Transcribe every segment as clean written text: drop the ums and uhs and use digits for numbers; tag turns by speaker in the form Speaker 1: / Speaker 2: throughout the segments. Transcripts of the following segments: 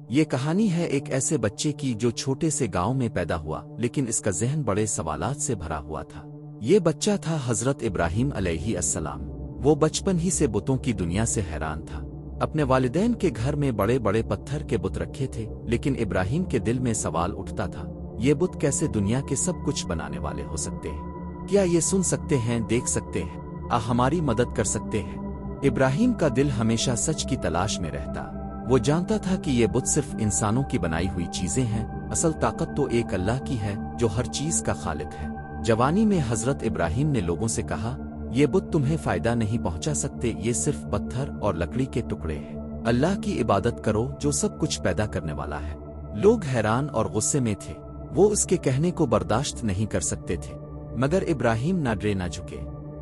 Speaker 1: یہ کہانی ہے ایک ایسے بچے کی جو چھوٹے سے گاؤں میں پیدا ہوا لیکن اس کا ذہن بڑے سوالات سے بھرا ہوا تھا۔ یہ بچہ تھا حضرت ابراہیم علیہ السلام۔ وہ بچپن ہی سے بتوں کی دنیا سے حیران تھا۔ اپنے والدین کے گھر میں بڑے بڑے پتھر کے بت رکھے تھے، لیکن ابراہیم کے دل میں سوال اٹھتا تھا، یہ بت کیسے دنیا کے سب کچھ بنانے والے ہو سکتے ہیں؟ کیا یہ سن سکتے ہیں، دیکھ سکتے ہیں، ہماری مدد کر سکتے ہیں؟ ابراہیم کا دل ہمیشہ سچ کی تلاش میں رہتا۔ وہ جانتا تھا کہ یہ بت صرف انسانوں کی بنائی ہوئی چیزیں ہیں، اصل طاقت تو ایک اللہ کی ہے جو ہر چیز کا خالق ہے۔ جوانی میں حضرت ابراہیم نے لوگوں سے کہا، یہ بت تمہیں فائدہ نہیں پہنچا سکتے، یہ صرف پتھر اور لکڑی کے ٹکڑے ہیں۔ اللہ کی عبادت کرو جو سب کچھ پیدا کرنے والا ہے۔ لوگ حیران اور غصے میں تھے، وہ اس کے کہنے کو برداشت نہیں کر سکتے تھے، مگر ابراہیم نہ ڈرے نہ جھکے۔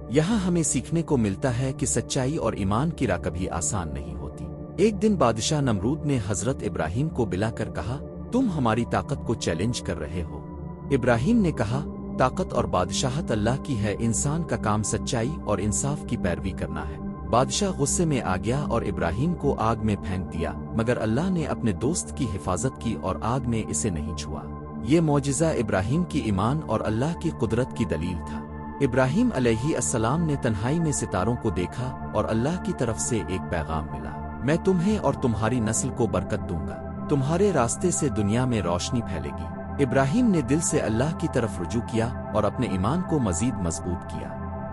Speaker 1: یہاں ہمیں سیکھنے کو ملتا ہے کہ سچائی اور ایمان کی راہ کبھی آسان نہیں ہوتی۔ ایک دن بادشاہ نمرود نے حضرت ابراہیم کو بلا کر کہا، تم ہماری طاقت کو چیلنج کر رہے ہو۔ ابراہیم نے کہا، طاقت اور بادشاہت اللہ کی ہے، انسان کا کام سچائی اور انصاف کی پیروی کرنا ہے۔ بادشاہ غصے میں آ گیا اور ابراہیم کو آگ میں پھینک دیا، مگر اللہ نے اپنے دوست کی حفاظت کی اور آگ نے اسے نہیں چھوا۔ یہ معجزہ ابراہیم کی ایمان اور اللہ کی قدرت کی دلیل تھا۔ ابراہیم علیہ السلام نے تنہائی میں ستاروں کو دیکھا اور اللہ کی طرف سے ایک پیغام ملا، میں تمہیں اور تمہاری نسل کو برکت دوں گا، تمہارے راستے سے دنیا میں روشنی پھیلے گی۔ ابراہیم نے دل سے اللہ کی طرف رجوع کیا اور اپنے ایمان کو مزید مضبوط کیا۔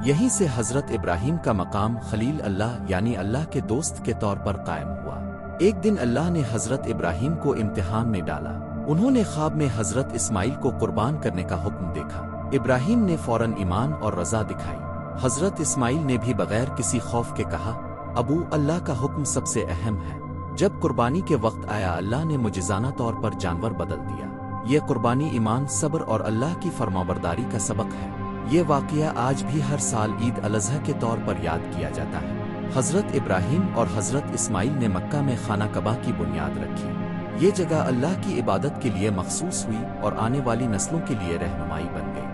Speaker 1: یہیں سے حضرت ابراہیم کا مقام خلیل اللہ یعنی اللہ کے دوست کے طور پر قائم ہوا۔ ایک دن اللہ نے حضرت ابراہیم کو امتحان میں ڈالا۔ انہوں نے خواب میں حضرت اسماعیل کو قربان کرنے کا حکم دیکھا۔ ابراہیم نے فوراً ایمان اور رضا دکھائی۔ حضرت اسماعیل نے بھی بغیر کسی خوف کے کہا، ابو، اللہ کا حکم سب سے اہم ہے۔ جب قربانی کے وقت آیا، اللہ نے معجزانہ طور پر جانور بدل دیا۔ یہ قربانی ایمان، صبر اور اللہ کی فرمانبرداری کا سبق ہے۔ یہ واقعہ آج بھی ہر سال عید الاضحیٰ کے طور پر یاد کیا جاتا ہے۔ حضرت ابراہیم اور حضرت اسماعیل نے مکہ میں خانہ کعبہ کی بنیاد رکھی۔ یہ جگہ اللہ کی عبادت کے لیے مخصوص ہوئی اور آنے والی نسلوں کے لیے رہنمائی بن گئی۔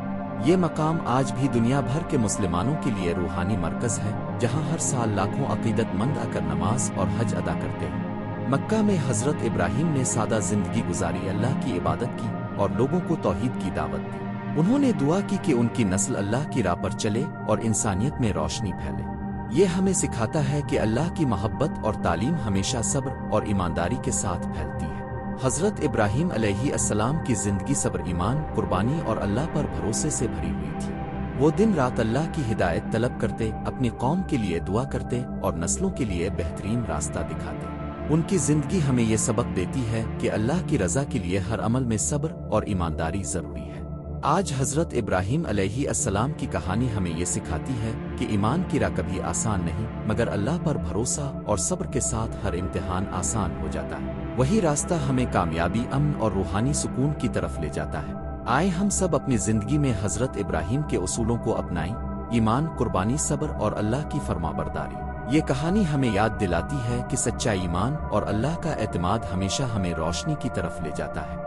Speaker 1: یہ مقام آج بھی دنیا بھر کے مسلمانوں کے لیے روحانی مرکز ہے، جہاں ہر سال لاکھوں عقیدت مند آ کر نماز اور حج ادا کرتے ہیں۔ مکہ میں حضرت ابراہیم نے سادہ زندگی گزاری، اللہ کی عبادت کی اور لوگوں کو توحید کی دعوت دی۔ انہوں نے دعا کی کہ ان کی نسل اللہ کی راہ پر چلے اور انسانیت میں روشنی پھیلے۔ یہ ہمیں سکھاتا ہے کہ اللہ کی محبت اور تعلیم ہمیشہ صبر اور ایمانداری کے ساتھ پھیلتی ہے۔ حضرت ابراہیم علیہ السلام کی زندگی صبر، ایمان، قربانی اور اللہ پر بھروسے سے بھری ہوئی تھی۔ وہ دن رات اللہ کی ہدایت طلب کرتے، اپنی قوم کے لیے دعا کرتے اور نسلوں کے لیے بہترین راستہ دکھاتے۔ ان کی زندگی ہمیں یہ سبق دیتی ہے کہ اللہ کی رضا کے لیے ہر عمل میں صبر اور ایمانداری ضروری ہے۔ آج حضرت ابراہیم علیہ السلام کی کہانی ہمیں یہ سکھاتی ہے کہ ایمان کی راہ کبھی آسان نہیں، مگر اللہ پر بھروسہ اور صبر کے ساتھ ہر امتحان آسان ہو جاتا ہے۔ وہی راستہ ہمیں کامیابی، امن اور روحانی سکون کی طرف لے جاتا ہے۔ آئے ہم سب اپنی زندگی میں حضرت ابراہیم کے اصولوں کو اپنائیں، ایمان، قربانی، صبر اور اللہ کی فرمانبرداری۔ یہ کہانی ہمیں یاد دلاتی ہے کہ سچا ایمان اور اللہ کا اعتماد ہمیشہ ہمیں روشنی کی طرف لے جاتا ہے۔